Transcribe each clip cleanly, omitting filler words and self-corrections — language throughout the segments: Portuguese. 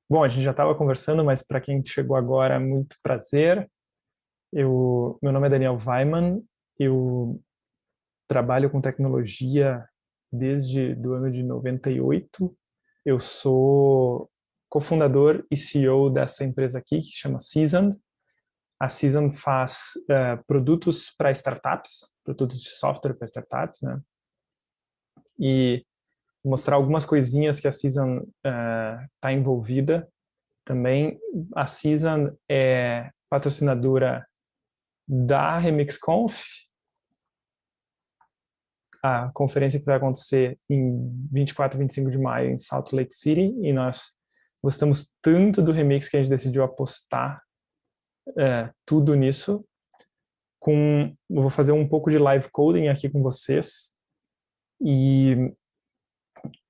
Bom, a gente já estava conversando, mas para quem chegou agora, muito prazer. Meu nome é Daniel Weimann, eu trabalho com tecnologia desde do ano de 98. Eu sou cofundador e CEO dessa empresa aqui, que chama Seasoned. A Seasoned faz produtos para startups, produtos de software para startups, né? E mostrar algumas coisinhas que a Seasoned está envolvida. Também a Seasoned é patrocinadora da RemixConf, a conferência que vai acontecer em 24 e 25 de maio em Salt Lake City, e nós gostamos tanto do Remix que a gente decidiu apostar tudo nisso. Eu vou fazer um pouco de live coding aqui com vocês, e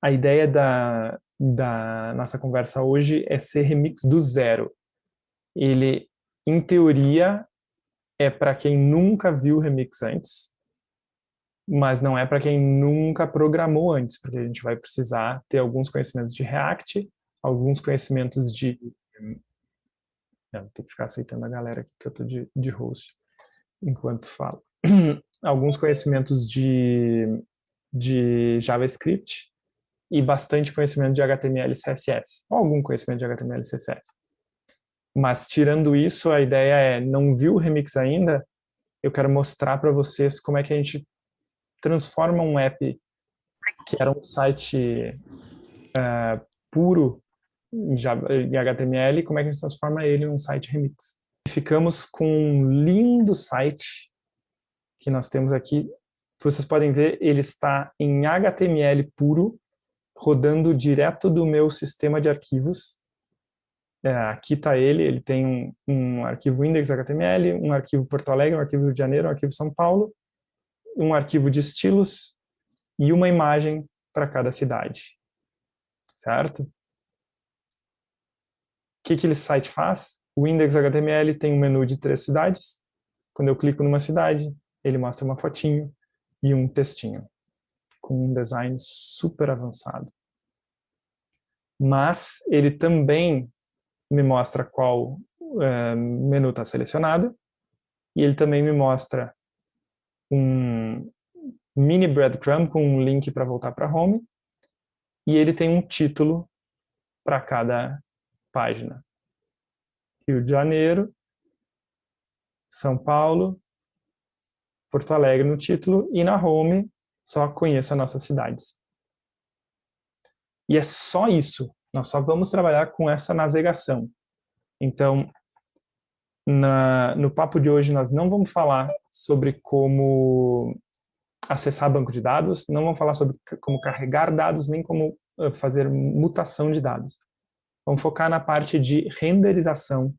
a ideia da nossa conversa hoje é ser remix do zero. Ele, em teoria, é para quem nunca viu remix antes, mas não é para quem nunca programou antes, porque a gente vai precisar ter alguns conhecimentos de React, alguns conhecimentos de... Vou ter que ficar aceitando a galera aqui que eu estou de host enquanto falo. Alguns conhecimentos de JavaScript e bastante conhecimento de HTML e CSS, ou algum conhecimento de HTML e CSS. Mas, tirando isso, a ideia é, não viu o Remix ainda? Eu quero mostrar para vocês como é que a gente transforma um app que era um site puro em HTML, como é que a gente transforma ele em um site remix. Ficamos com um lindo site que nós temos aqui. Vocês podem ver, ele está em HTML puro, rodando direto do meu sistema de arquivos. Aqui está ele tem um arquivo index.html, um arquivo Porto Alegre, um arquivo Rio de Janeiro, um arquivo São Paulo, um arquivo de estilos e uma imagem para cada cidade. Certo? O que esse site faz? O index.html tem um menu de 3 cidades. Quando eu clico numa cidade, ele mostra uma fotinho e um textinho, com um design super avançado. Mas ele também me mostra qual menu está selecionado, e ele também me mostra um mini breadcrumb com um link para voltar para home, e ele tem um título para cada página. Rio de Janeiro, São Paulo, Porto Alegre no título, e na home só conheça nossas cidades. E é só isso. Nós só vamos trabalhar com essa navegação. Então, no papo de hoje, nós não vamos falar sobre como acessar banco de dados, não vamos falar sobre como carregar dados, nem como fazer mutação de dados. Vamos focar na parte de renderização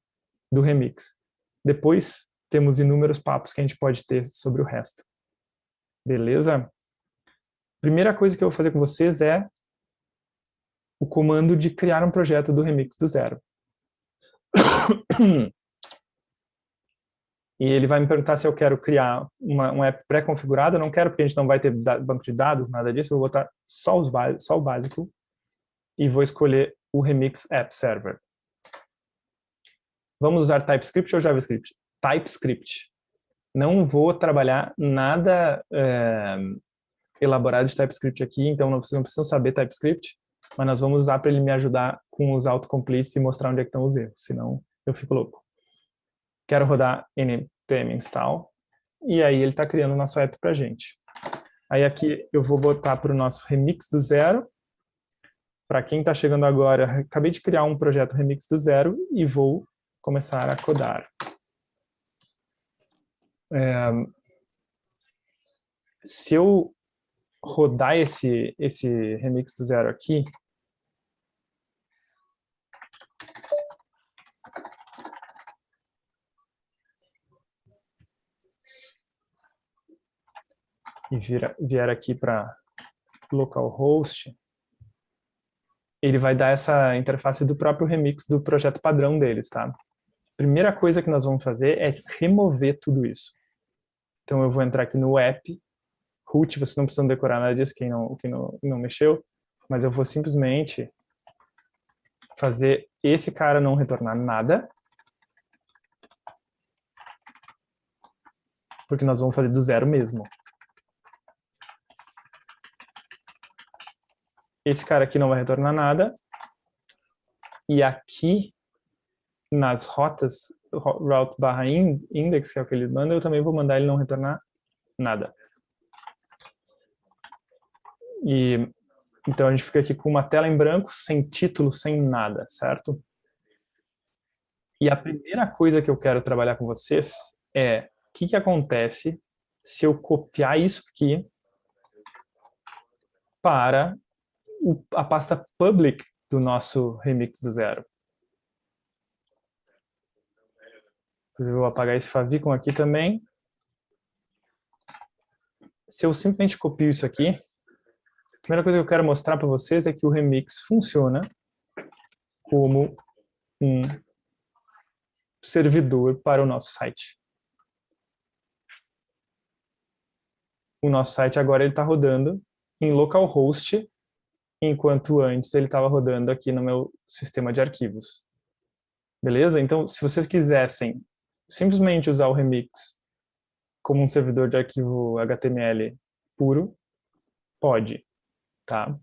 do Remix. Depois, temos inúmeros papos que a gente pode ter sobre o resto. Beleza? Primeira coisa que eu vou fazer com vocês é o comando de criar um projeto do Remix do zero. E ele vai me perguntar se eu quero criar um app pré-configurado. Eu não quero, porque a gente não vai ter banco de dados, nada disso. Eu vou botar só o básico e vou escolher o Remix App Server. Vamos usar TypeScript ou JavaScript? TypeScript. Não vou trabalhar nada elaborado de TypeScript aqui, então vocês não precisam saber TypeScript, mas nós vamos usar para ele me ajudar com os autocompletes e mostrar onde é que estão os erros, senão eu fico louco. Quero rodar npm install, e aí ele está criando o nosso app para a gente. Aí aqui eu vou botar para o nosso Remix do zero. Para quem está chegando agora, acabei de criar um projeto Remix do zero e vou começar a codar. Se eu rodar esse Remix do zero aqui, e vier aqui para localhost, ele vai dar essa interface do próprio Remix do projeto padrão deles, tá? Primeira coisa que nós vamos fazer é remover tudo isso. Então eu vou entrar aqui no app, root, vocês não precisam decorar nada disso, quem não mexeu, mas eu vou simplesmente fazer esse cara não retornar nada, porque nós vamos fazer do zero mesmo. Esse cara aqui não vai retornar nada. E aqui, nas rotas, route barra index, que é o que ele manda, eu também vou mandar ele não retornar nada. E então a gente fica aqui com uma tela em branco, sem título, sem nada, certo? E a primeira coisa que eu quero trabalhar com vocês é o que acontece se eu copiar isso aqui para a pasta public do nosso remix do zero. Eu vou apagar esse favicon aqui também. Se eu simplesmente copio isso aqui, a primeira coisa que eu quero mostrar para vocês é que o remix funciona como um servidor para o nosso site. O nosso site agora está rodando em localhost, enquanto antes ele estava rodando aqui no meu sistema de arquivos. Beleza? Então, se vocês quisessem simplesmente usar o remix como um servidor de arquivo HTML puro, pode, tá?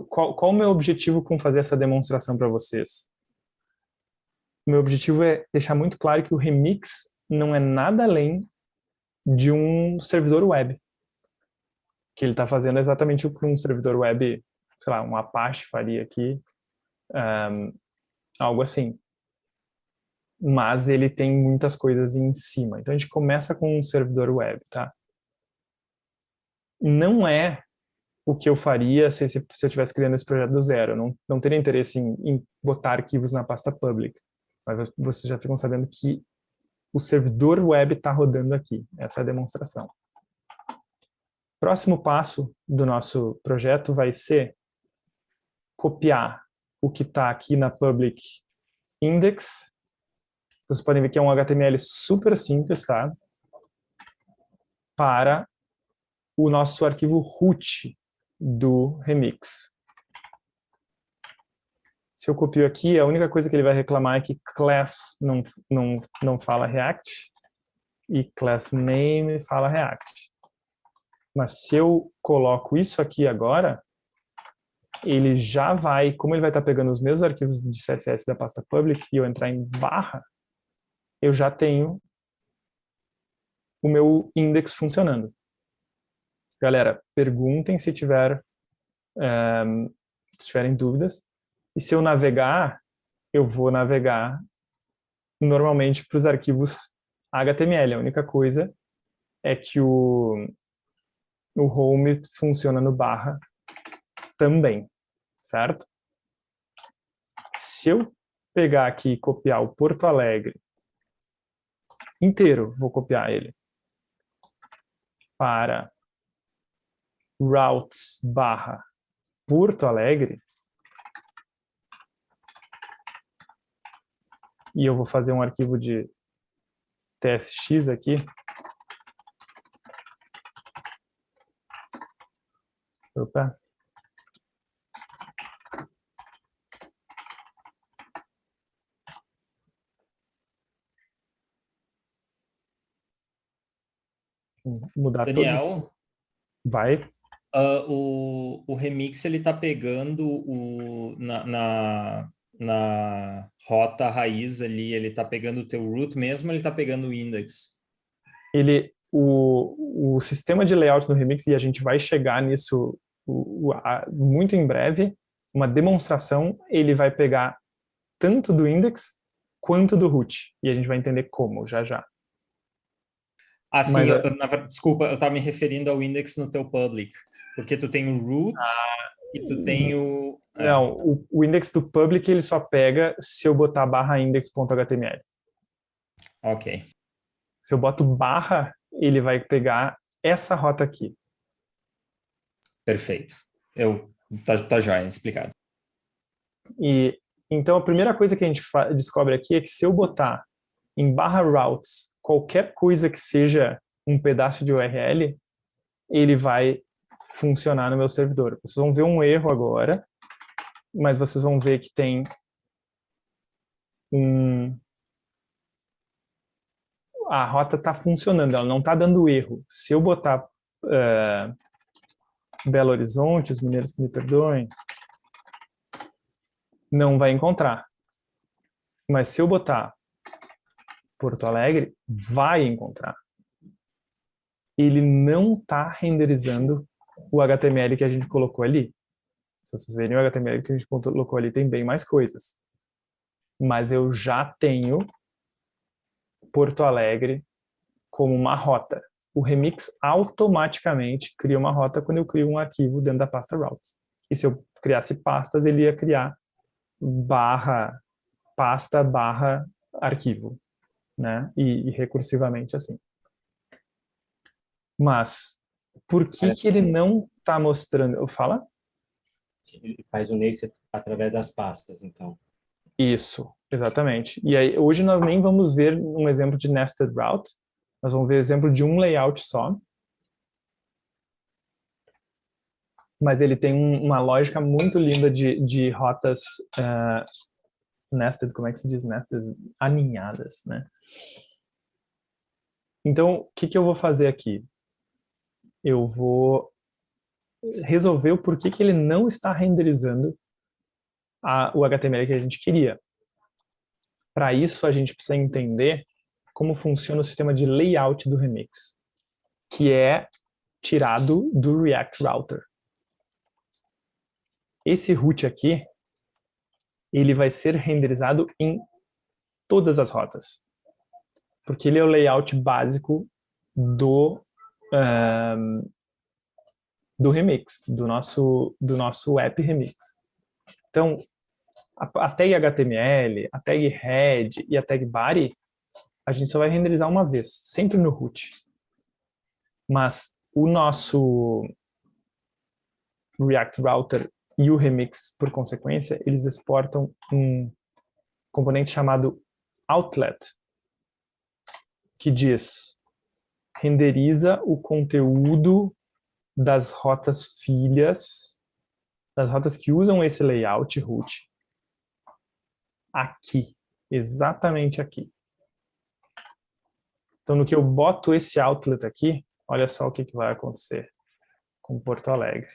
Qual o meu objetivo com fazer essa demonstração para vocês? O meu objetivo é deixar muito claro que o remix não é nada além de um servidor web. Que ele está fazendo exatamente o que um servidor web, sei lá, um Apache faria aqui, algo assim. Mas ele tem muitas coisas em cima. Então a gente começa com um servidor web, tá? Não é o que eu faria se eu estivesse criando esse projeto do zero. Eu não teria interesse em botar arquivos na pasta public. Mas vocês já ficam sabendo que o servidor web está rodando aqui. Essa é a demonstração. Próximo passo do nosso projeto vai ser copiar o que está aqui na public index. Vocês podem ver que é um HTML super simples, tá? Para o nosso arquivo root do remix. Se eu copio aqui, a única coisa que ele vai reclamar é que class não fala React e class name fala React. Mas se eu coloco isso aqui agora, ele já vai, como ele vai estar pegando os meus arquivos de CSS da pasta public e eu entrar em barra, eu já tenho o meu index funcionando. Galera, perguntem se tiverem dúvidas. E se eu navegar, eu vou navegar normalmente para os arquivos HTML. A única coisa é que o home funciona no barra também, certo? Se eu pegar aqui e copiar o Porto Alegre inteiro, vou copiar ele para routes barra Porto Alegre, e eu vou fazer um arquivo de TSX aqui. Opa. Mudar Daniel, todos. Vai. O remix ele tá pegando na rota raiz ali, ele tá pegando o teu root mesmo, ou ele tá pegando o index? O sistema de layout do remix, e a gente vai chegar nisso muito em breve, uma demonstração, ele vai pegar tanto do index quanto do root. E a gente vai entender como, já já. Ah, sim, Mas, desculpa, eu estava me referindo ao index no teu public, porque tu tem o root e tu tem o... Não, o index do public ele só pega se eu botar barra index.html. Ok. Se eu boto barra, ele vai pegar essa rota aqui. Perfeito. Tá joia, explicado. E então a primeira coisa que a gente descobre aqui é que se eu botar em barra routes qualquer coisa que seja um pedaço de URL, ele vai funcionar no meu servidor. Vocês vão ver um erro agora, mas vocês vão ver que tem a rota está funcionando, ela não está dando erro. Se eu botar Belo Horizonte, os mineiros que me perdoem, não vai encontrar. Mas se eu botar Porto Alegre, vai encontrar. Ele não está renderizando o HTML que a gente colocou ali. Se vocês verem o HTML que a gente colocou ali, tem bem mais coisas. Mas eu já tenho Porto Alegre como uma rota. O Remix automaticamente cria uma rota quando eu crio um arquivo dentro da pasta routes. E se eu criasse pastas, ele ia criar pasta arquivo, né? E recursivamente assim. Mas por que ele não está mostrando? Fala? Ele faz o nested através das pastas, então. Isso, exatamente. E aí, hoje nós nem vamos ver um exemplo de nested route, nós vamos ver exemplo de um layout só. Mas ele tem uma lógica muito linda de rotas nested, como é que se diz nested? Aninhadas, né? Então, o que eu vou fazer aqui? Eu vou resolver o porquê que ele não está renderizando o HTML que a gente queria. Para isso, a gente precisa entender como funciona o sistema de layout do Remix, que é tirado do React Router. Esse root aqui, ele vai ser renderizado em todas as rotas, porque ele é o layout básico do Remix, do nosso app Remix. Então, a tag HTML, a tag head e a tag body, a gente só vai renderizar uma vez, sempre no root. Mas o nosso React Router e o Remix, por consequência, eles exportam um componente chamado outlet, que diz, renderiza o conteúdo das rotas filhas, das rotas que usam esse layout root, aqui, exatamente aqui. Então, no que eu boto esse outlet aqui, olha só o que vai acontecer com Porto Alegre.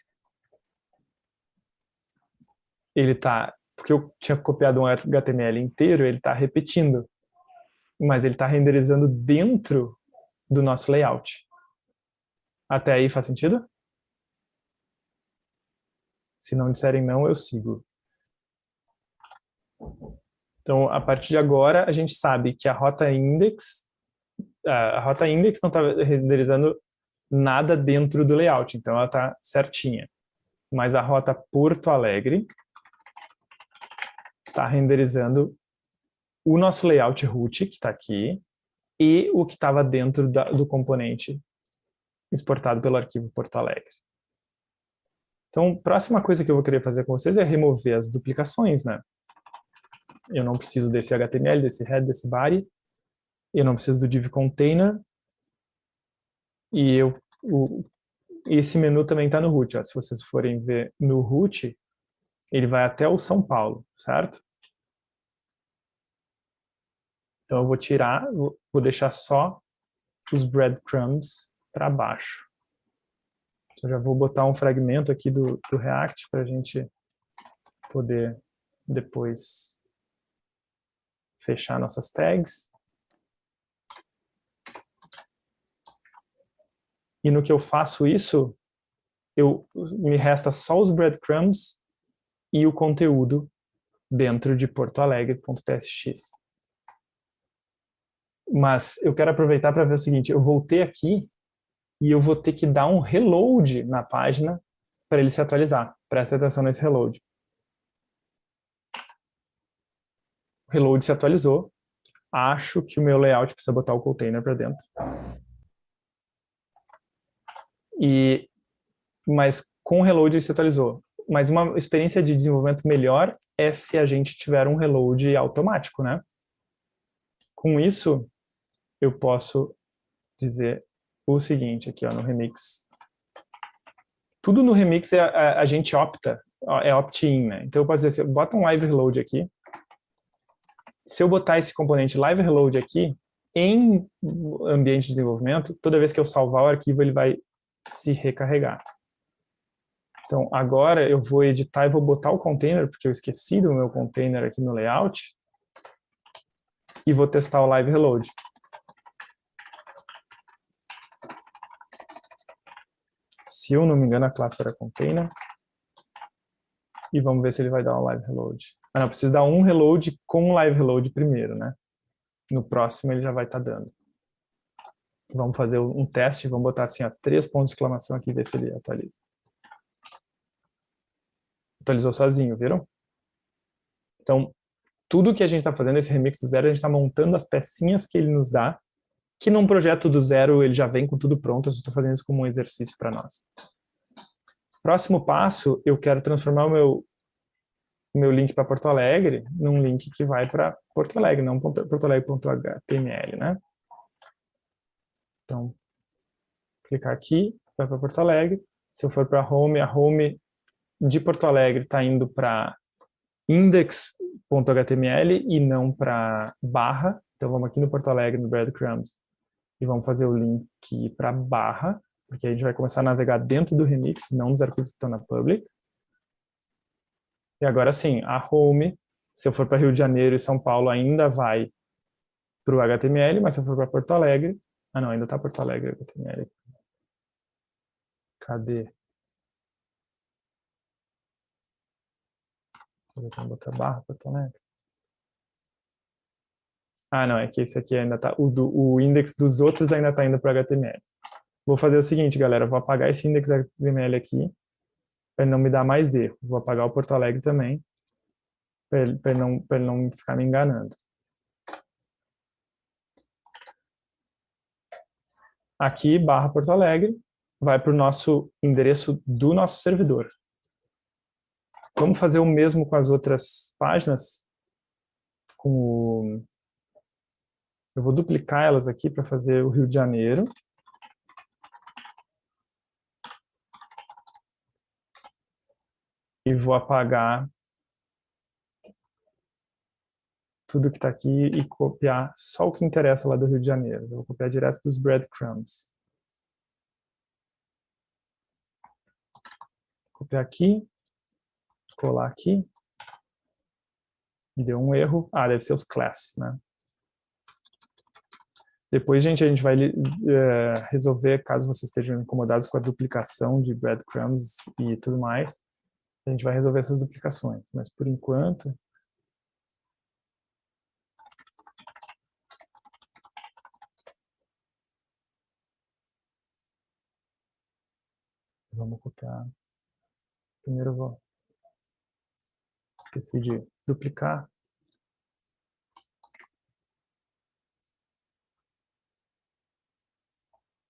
Ele está, porque eu tinha copiado um HTML inteiro, ele está repetindo, mas ele está renderizando dentro do nosso layout. Até aí faz sentido? Se não disserem não, eu sigo. Então, a partir de agora, a gente sabe que a rota index não está renderizando nada dentro do layout, então ela está certinha. Mas a rota Porto Alegre está renderizando o nosso layout root, que está aqui, e o que estava dentro do componente exportado pelo arquivo Porto Alegre. Então, a próxima coisa que eu vou querer fazer com vocês é remover as duplicações, né? Eu não preciso desse HTML, desse head, desse body. Eu não preciso do div container. E esse menu também está no root. Ó. Se vocês forem ver no root, ele vai até o São Paulo, certo? Então eu vou tirar, vou deixar só os breadcrumbs para baixo. Então, já vou botar um fragmento aqui do React para a gente poder depois fechar nossas tags. E no que eu faço isso, me resta só os breadcrumbs e o conteúdo dentro de portoalegre.tsx. Mas eu quero aproveitar para ver o seguinte, eu voltei aqui e eu vou ter que dar um reload na página para ele se atualizar. Presta atenção nesse reload. O reload se atualizou. Acho que o meu layout precisa botar o container para dentro. Mas com o reload ele se atualizou. Mas uma experiência de desenvolvimento melhor é se a gente tiver um reload automático, né? Com isso, eu posso dizer o seguinte aqui ó, no Remix tudo no Remix a gente opta, é opt-in, né? Então eu posso dizer assim, bota um live reload aqui. Se eu botar esse componente live reload aqui, em ambiente de desenvolvimento, toda vez que eu salvar o arquivo, ele vai se recarregar. Então, agora eu vou editar e vou botar o container, porque eu esqueci do meu container aqui no layout, e vou testar o live reload. Se eu não me engano, a classe era container. E vamos ver se ele vai dar um live reload. Ah, não, preciso dar um reload com o live reload primeiro, né? No próximo ele já vai estar dando. Vamos fazer um teste, vamos botar assim, ó, 3 pontos de exclamação aqui e ver se ele atualiza. Atualizou sozinho, viram? Então, tudo que a gente está fazendo, esse remix do zero, a gente está montando as pecinhas que ele nos dá, que num projeto do zero ele já vem com tudo pronto, eu estou fazendo isso como um exercício para nós. Próximo passo, eu quero transformar o meu link para Porto Alegre num link que vai para Porto Alegre, não portoalegre.html, né? Então, clicar aqui, vai para Porto Alegre. Se eu for para home, a home de Porto Alegre está indo para index.html e não para barra. Então vamos aqui no Porto Alegre, no breadcrumbs, e vamos fazer o link para barra, porque a gente vai começar a navegar dentro do remix, não nos arquivos que estão na public. E agora sim, a home, se eu for para Rio de Janeiro e São Paulo, ainda vai para o HTML, mas se eu for para Porto Alegre... Ah, não, ainda está Porto Alegre HTML. Cadê? Vou botar barra Porto Alegre. Ah, não, é que esse aqui ainda está... O index dos outros ainda está indo para o HTML. Vou fazer o seguinte, galera, vou apagar esse index HTML aqui, para ele não me dar mais erro. Vou apagar o Porto Alegre também, para ele não ficar me enganando. Aqui, barra Porto Alegre, vai para o nosso endereço do nosso servidor. Vamos fazer o mesmo com as outras páginas. Eu vou duplicar elas aqui para fazer o Rio de Janeiro. E vou apagar tudo que está aqui e copiar só o que interessa lá do Rio de Janeiro. Eu vou copiar direto dos breadcrumbs. Copiar aqui, colar aqui. E deu um erro. Ah, deve ser os class, né? Depois, gente, a gente vai resolver, caso vocês estejam incomodados com a duplicação de breadcrumbs e tudo mais, a gente vai resolver essas duplicações. Mas, por enquanto... Vamos copiar. Primeiro eu vou... Esqueci de duplicar.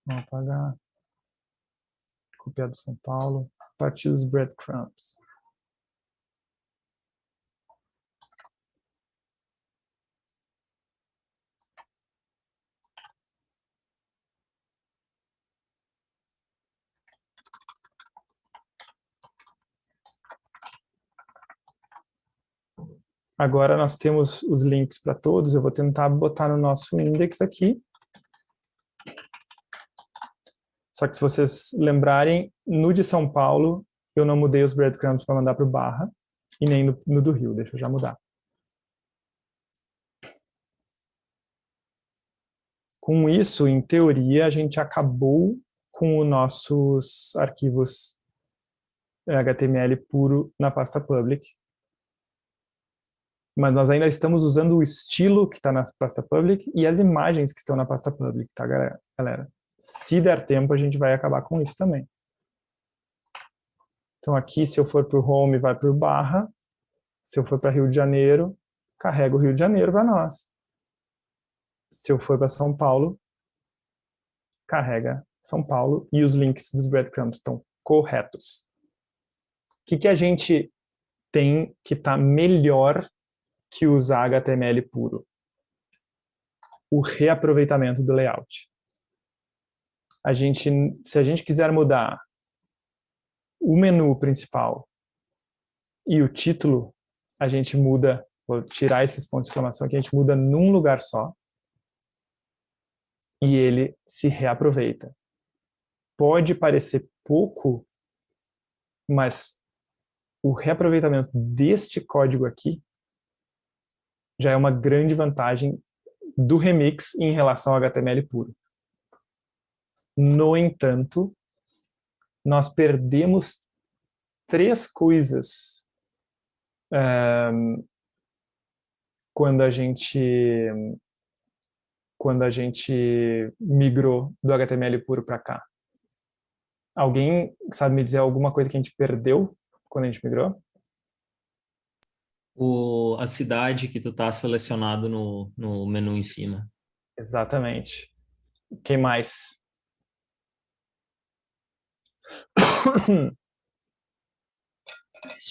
Vamos apagar. Copiar do São Paulo. Partir dos breadcrumbs. Agora nós temos os links para todos. Eu vou tentar botar no nosso index aqui. Só que se vocês lembrarem, no de São Paulo, eu não mudei os breadcrumbs para mandar para o barra. E nem no do Rio. Deixa eu já mudar. Com isso, em teoria, a gente acabou com os nossos arquivos HTML puro na pasta public. Mas nós ainda estamos usando o estilo que está na pasta public e as imagens que estão na pasta public, tá, galera? Se der tempo, a gente vai acabar com isso também. Então aqui, se eu for para o home, vai para o barra. Se eu for para Rio de Janeiro, carrega o Rio de Janeiro para nós. Se eu for para São Paulo, carrega São Paulo e os links dos breadcrumbs estão corretos. O que a gente tem que está melhor que usar HTML puro? O reaproveitamento do layout. Se a gente quiser mudar o menu principal e o título, a gente muda, vou tirar esses pontos de exclamação aqui, a gente muda num lugar só e ele se reaproveita. Pode parecer pouco, mas o reaproveitamento deste código aqui já é uma grande vantagem do remix em relação ao HTML puro. No entanto, nós perdemos 3 coisas quando a gente migrou do HTML puro para cá. Alguém sabe me dizer alguma coisa que a gente perdeu quando a gente migrou? A cidade que tu tá selecionado no menu em cima. Exatamente. Quem mais?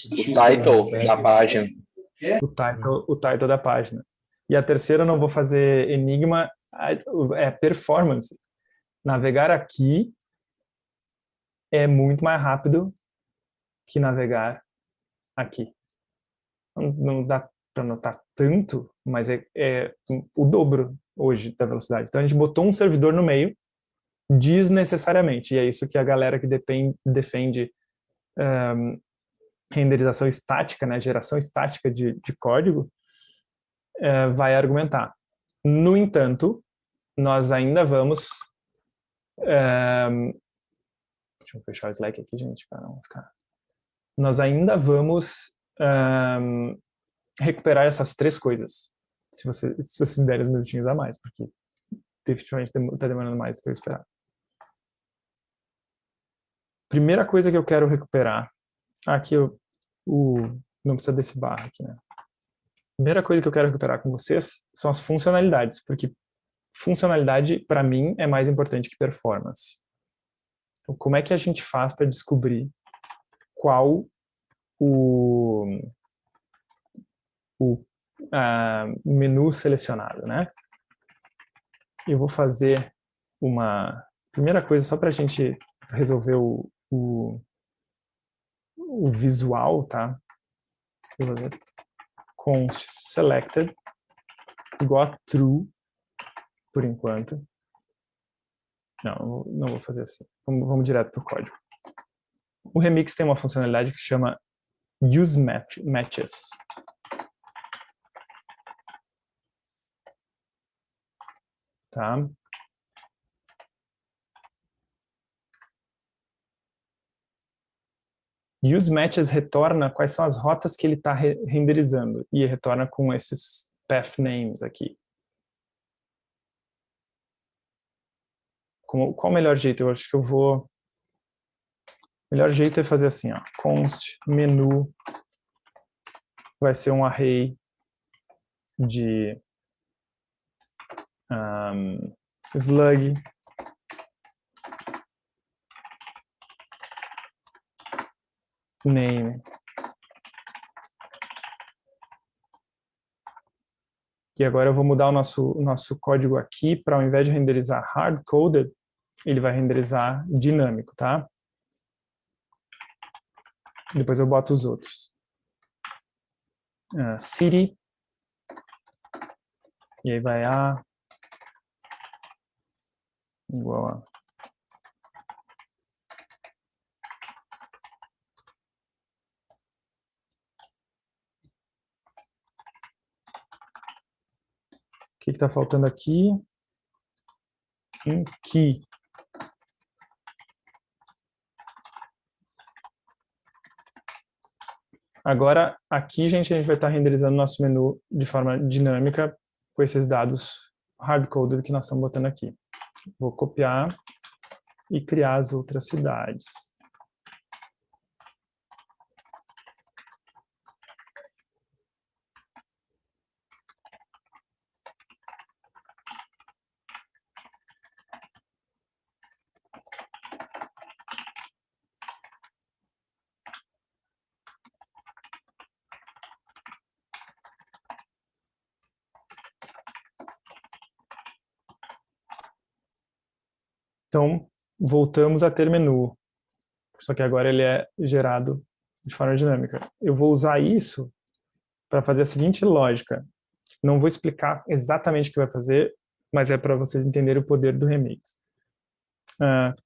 O title da página. O title da página. E a terceira eu não vou fazer enigma, é performance. Navegar aqui é muito mais rápido que navegar aqui. Não dá para notar tanto, mas é o dobro hoje da velocidade. Então a gente botou um servidor no meio desnecessariamente, e é isso que a galera que defende renderização estática, né, geração estática de código, vai argumentar. No entanto, nós ainda vamos... deixa eu fechar o Slack aqui, gente, para não ficar... Nós ainda vamos recuperar essas 3 coisas, se você me der uns minutinhos a mais, porque definitivamente está demorando mais do que eu esperava. Primeira coisa que eu quero recuperar, aqui não precisa desse barra aqui, né? Primeira coisa que eu quero recuperar com vocês são as funcionalidades, porque funcionalidade, para mim, é mais importante que performance. Então, como é que a gente faz para descobrir qual o menu selecionado, né? Eu vou fazer uma primeira coisa só para a gente resolver o visual, tá? Eu vou fazer const selected igual a true por enquanto. Não vou fazer assim. Vamos direto para o código. O Remix tem uma funcionalidade que chama use matches. Tá? Use matches retorna quais são as rotas que ele está renderizando e retorna com esses path names aqui. Qual o melhor jeito? Eu acho que o melhor jeito é fazer assim, ó, const menu vai ser um array de slug name. E agora eu vou mudar o nosso código aqui para, ao invés de renderizar hard-coded, ele vai renderizar dinâmico, tá? Depois eu boto os outros. City. E aí vai a igual a o que está faltando aqui? Um key. Agora, aqui, gente, a gente vai estar renderizando nosso menu de forma dinâmica com esses dados hard-coded que nós estamos botando aqui. Vou copiar e criar as outras cidades. Então, voltamos a ter menu. só que agora ele é gerado de forma dinâmica. Eu vou usar isso para fazer a seguinte lógica. Não vou explicar exatamente o que vai fazer, mas é para vocês entenderem o poder do remix.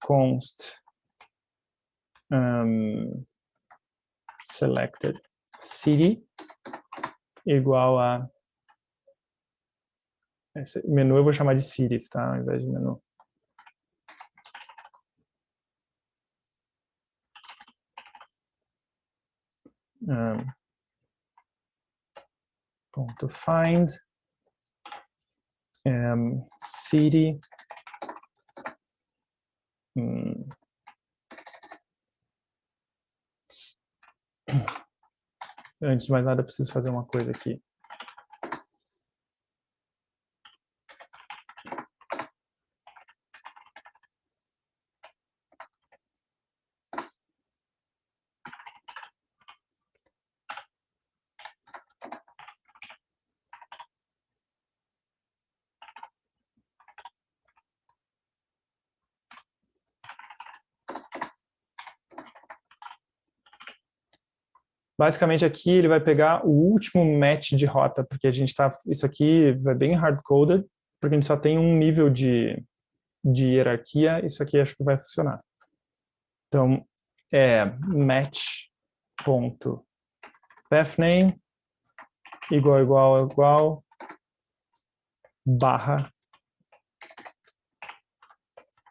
Const selected city igual a esse menu eu vou chamar de cities, tá? Ao invés de menu. Ponto find city antes de mais nada eu preciso fazer uma coisa aqui. Basicamente aqui ele vai pegar o último match de rota, porque a gente tá, isso aqui vai bem hard-coded, porque a gente só tem um nível de hierarquia, isso aqui acho que vai funcionar. Então, é match.pathname igual barra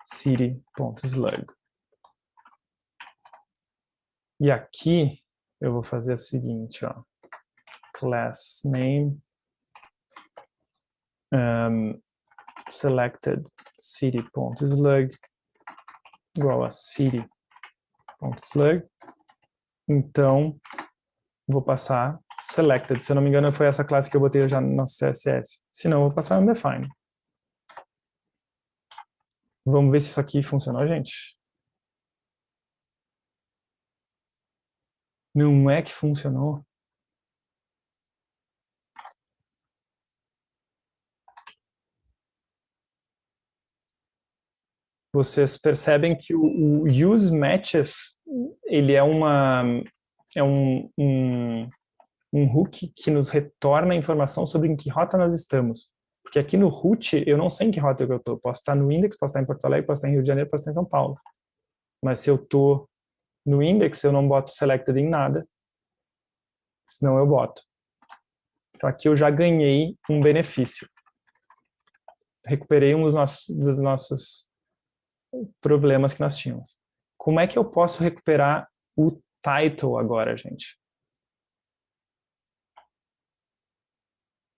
city.slug. E aqui eu vou fazer o seguinte, ó, class name selected city.slug igual a city.slug. Então, vou passar selected. Se eu não me engano, foi essa classe que eu botei já no nosso CSS. Se não, eu vou passar undefined. Vamos ver se isso aqui funcionou, gente. Não é que funcionou. Vocês percebem que o use matches, ele é um hook que nos retorna a informação sobre em que rota nós estamos. Porque aqui no root, eu não sei em que rota eu estou. Posso estar no index, posso estar em Porto Alegre, posso estar em Rio de Janeiro, posso estar em São Paulo. Mas se eu estou no index, eu não boto selected em nada, senão eu boto. Então aqui eu já ganhei um benefício. Recuperei um dos nossos problemas que nós tínhamos. Como é que eu posso recuperar o title agora, gente?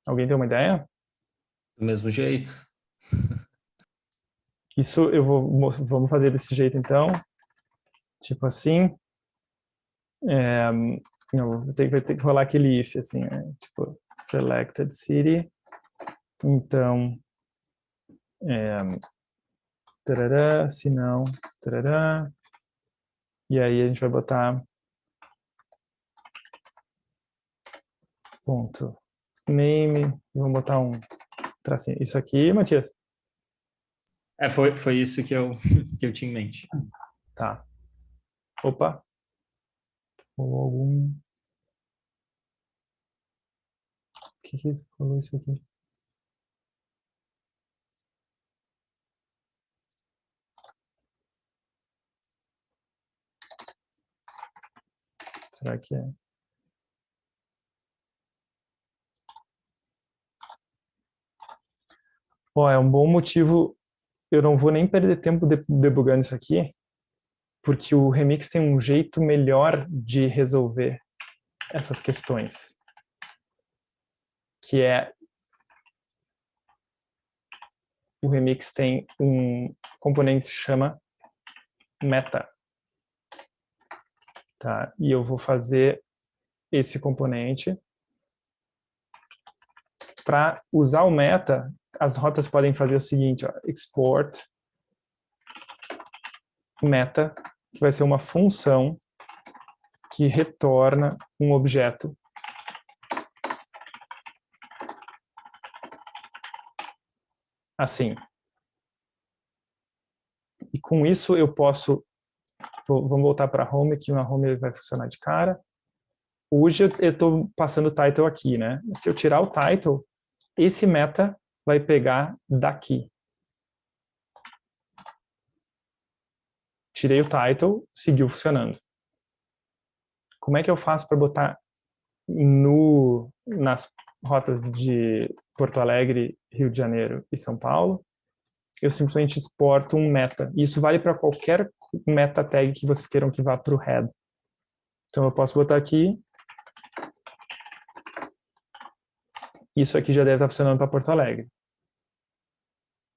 Alguém tem uma ideia? Do mesmo jeito. Isso vamos fazer desse jeito então. Tipo assim. Não, vai ter que rolar aquele if, assim, né? Tipo, selected city. Então, tarará, se não, tarará. E aí a gente vai botar ponto name, e vamos botar um tracinho. Isso aqui, Matias? Foi isso que eu tinha em mente. Tá. Opa. Ou algum... O que falou isso aqui? Será que é? Ó, é um bom motivo. Eu não vou nem perder tempo debugando isso aqui, porque o Remix tem um jeito melhor de resolver essas questões, que é o Remix tem um componente que se chama meta. Tá? E eu vou fazer esse componente. Para usar o meta, as rotas podem fazer o seguinte, ó, export meta, que vai ser uma função que retorna um objeto assim. E com isso eu posso Vamos voltar para home, que uma home vai funcionar de cara. Hoje eu estou passando o title aqui, né? Se eu tirar o title, esse meta vai pegar daqui. Tirei o title, seguiu funcionando. Como é que eu faço para botar nas rotas de Porto Alegre, Rio de Janeiro e São Paulo? Eu simplesmente exporto um meta. Isso vale para qualquer meta tag que vocês queiram que vá para o head. Então eu posso botar aqui. Isso aqui já deve estar funcionando para Porto Alegre.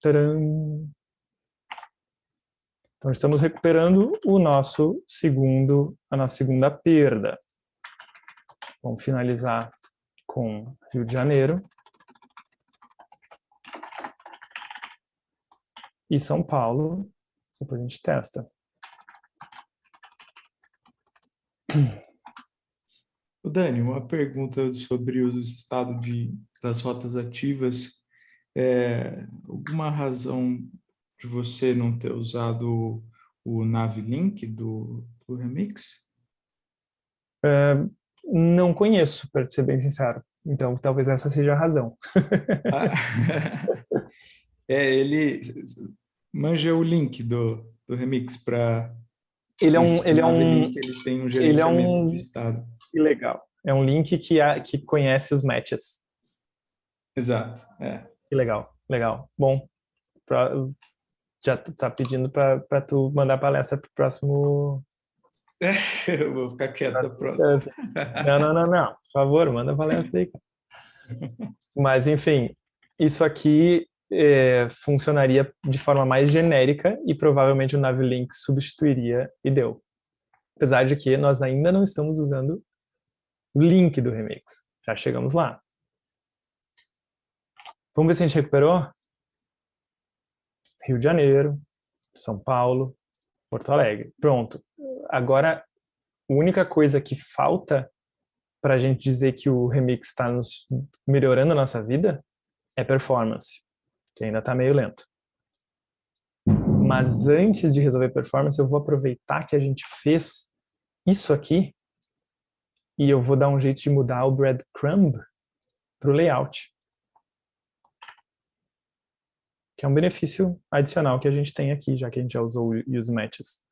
Tcharam! Então estamos recuperando a nossa segunda perda. Vamos finalizar com Rio de Janeiro e São Paulo. Depois a gente testa. Dani, uma pergunta sobre o estado das rotas ativas. Alguma razão de você não ter usado o Navlink do Remix? Não conheço, para ser bem sincero. Então, talvez essa seja a razão. Ele manja o link do Remix para... Ele tem um gerenciamento de estado. Que legal. É um link que conhece os matches. Exato. Que legal, legal. Bom, já tá pedindo para tu mandar palestra para o próximo... Eu vou ficar quieto da próxima. Não. Por favor, manda palestra aí. Mas, enfim, isso aqui funcionaria de forma mais genérica e provavelmente o Navlink substituiria e deu. Apesar de que nós ainda não estamos usando o link do Remix. Já chegamos lá. Vamos ver se a gente recuperou? Rio de Janeiro, São Paulo, Porto Alegre. Pronto. Agora, a única coisa que falta para a gente dizer que o Remix está nos melhorando a nossa vida é performance, que ainda está meio lento. Mas antes de resolver performance, eu vou aproveitar que a gente fez isso aqui e eu vou dar um jeito de mudar o breadcrumb para o layout, que é um benefício adicional que a gente tem aqui, já que a gente já usou o use matches.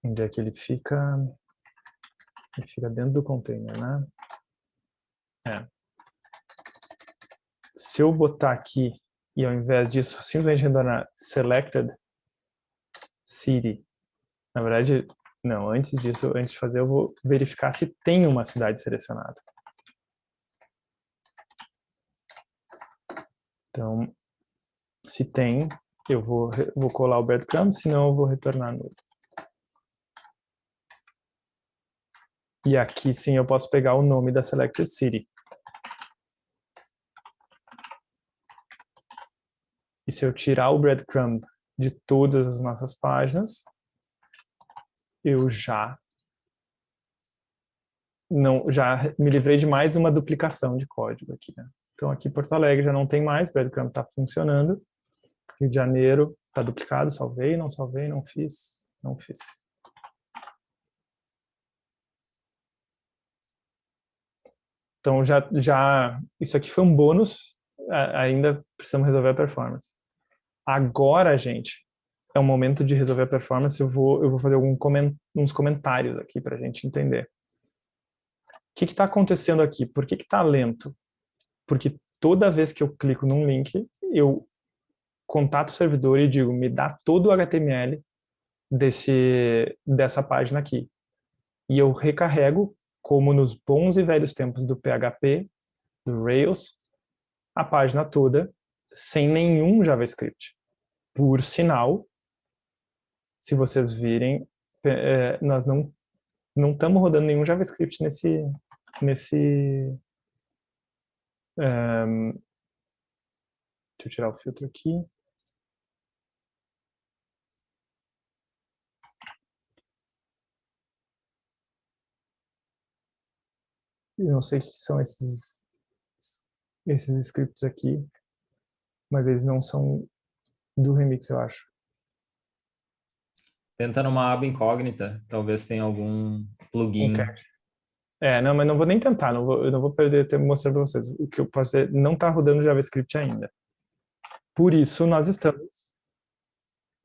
Onde é que ele fica? Ele fica dentro do container, né? Se eu botar aqui e ao invés disso simplesmente retornar selected city, na verdade, não, antes disso, antes de fazer, eu vou verificar se tem uma cidade selecionada. Então, se tem, eu vou colar o breadcrumb, senão eu vou retornar nulo. E aqui sim eu posso pegar o nome da selected city. E se eu tirar o breadcrumb de todas as nossas páginas, eu já me livrei de mais uma duplicação de código aqui, né? Então aqui Porto Alegre já não tem mais, o breadcrumb está funcionando. Rio de Janeiro está duplicado, salvei, não fiz. Então isso aqui foi um bônus, ainda precisamos resolver a performance. Agora, gente, é o momento de resolver a performance, eu vou fazer uns comentários aqui para a gente entender. O que está acontecendo aqui? Por que está lento? Porque toda vez que eu clico num link, eu contato o servidor e digo, me dá todo o HTML dessa página aqui. E eu recarrego, como nos bons e velhos tempos do PHP, do Rails, a página toda, sem nenhum JavaScript. Por sinal, se vocês virem, nós não estamos rodando nenhum JavaScript nesse deixa eu tirar o filtro aqui. Eu não sei o que são esses scripts aqui, mas eles não são do Remix, eu acho. Tenta numa aba incógnita, talvez tenha algum plugin. Okay. Não, mas não vou nem tentar, eu não vou perder tempo mostrando para vocês. O que eu posso dizer, não está rodando JavaScript ainda. Por isso, nós estamos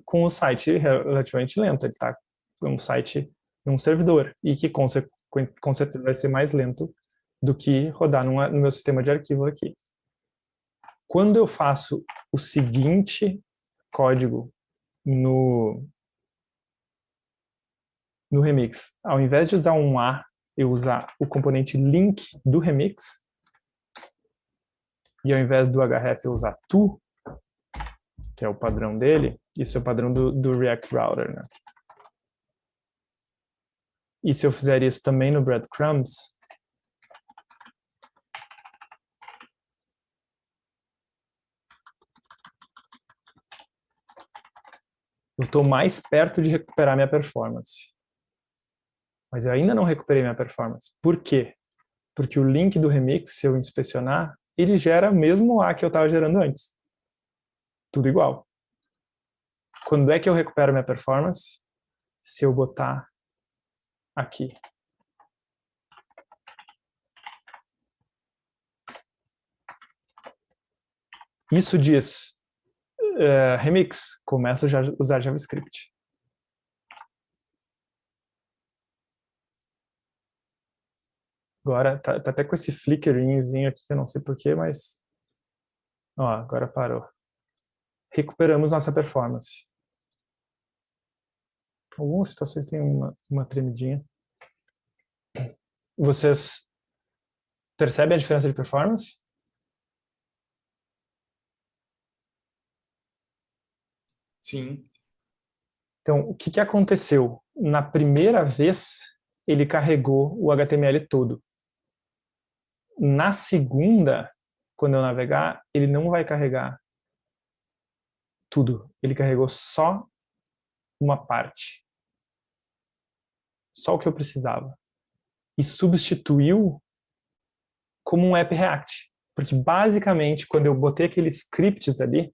com o site relativamente lento. Ele está um site num servidor e que com certeza vai ser mais lento do que rodar no meu sistema de arquivo aqui. Quando eu faço o seguinte código no Remix, ao invés de usar um A, eu usar o componente link do Remix, e ao invés do href eu usar to, que é o padrão dele, isso é o padrão do React Router, né? E se eu fizer isso também no breadcrumbs, eu estou mais perto de recuperar minha performance. Mas eu ainda não recuperei minha performance. Por quê? Porque o link do Remix, se eu inspecionar, ele gera o mesmo A que eu estava gerando antes. Tudo igual. Quando é que eu recupero minha performance? Se eu botar aqui. Isso diz, Remix, começa a usar JavaScript. Agora, tá até com esse flickerinhozinho aqui, que eu não sei porquê, mas... Ó, agora parou. Recuperamos nossa performance. Algumas situações têm uma tremidinha. Vocês percebem a diferença de performance? Sim. Então, o que aconteceu? Na primeira vez, ele carregou o HTML todo. Na segunda, quando eu navegar, ele não vai carregar tudo. Ele carregou só uma parte. Só o que eu precisava. E substituiu como um app React. Porque basicamente, quando eu botei aqueles scripts ali,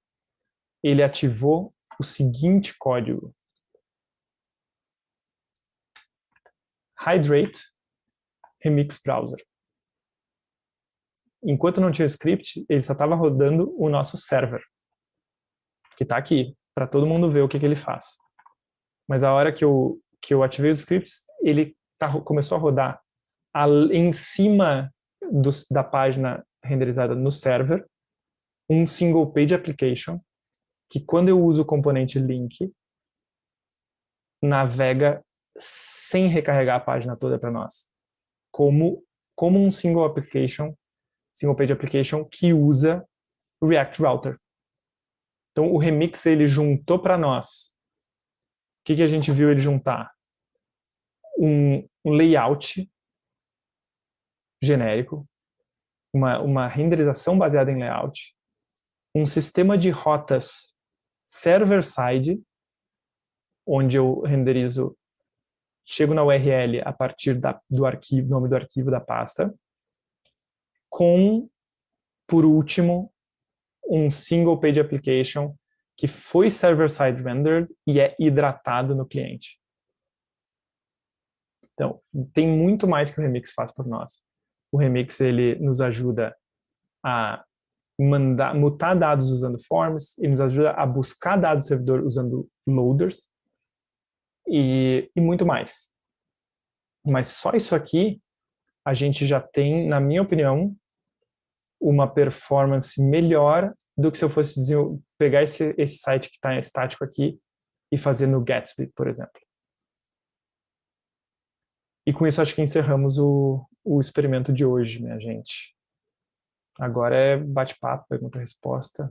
ele ativou o seguinte código. Hydrate Remix Browser. Enquanto não tinha o script, ele só estava rodando o nosso server, que está aqui, para todo mundo ver o que ele faz. Mas a hora que eu ativei os scripts, ele começou a rodar em cima da página renderizada no server, um single page application, que quando eu uso o componente link, navega sem recarregar a página toda para nós. Como um single page application que usa o React Router. Então o Remix ele juntou para nós. O que a gente viu ele juntar? Um layout genérico, uma renderização baseada em layout, um sistema de rotas server-side, onde eu renderizo, chego na URL a partir do arquivo, nome do arquivo da pasta, com, por último, um single page application que foi server-side rendered e é hidratado no cliente. Então, tem muito mais que o Remix faz por nós. O Remix ele nos ajuda a mutar dados usando forms, ele nos ajuda a buscar dados do servidor usando loaders e muito mais. Mas só isso aqui a gente já tem, na minha opinião, uma performance melhor do que se eu fosse pegar esse site que está estático aqui e fazer no Gatsby, por exemplo. E com isso acho que encerramos o experimento de hoje, minha gente. Agora é bate-papo, pergunta-resposta.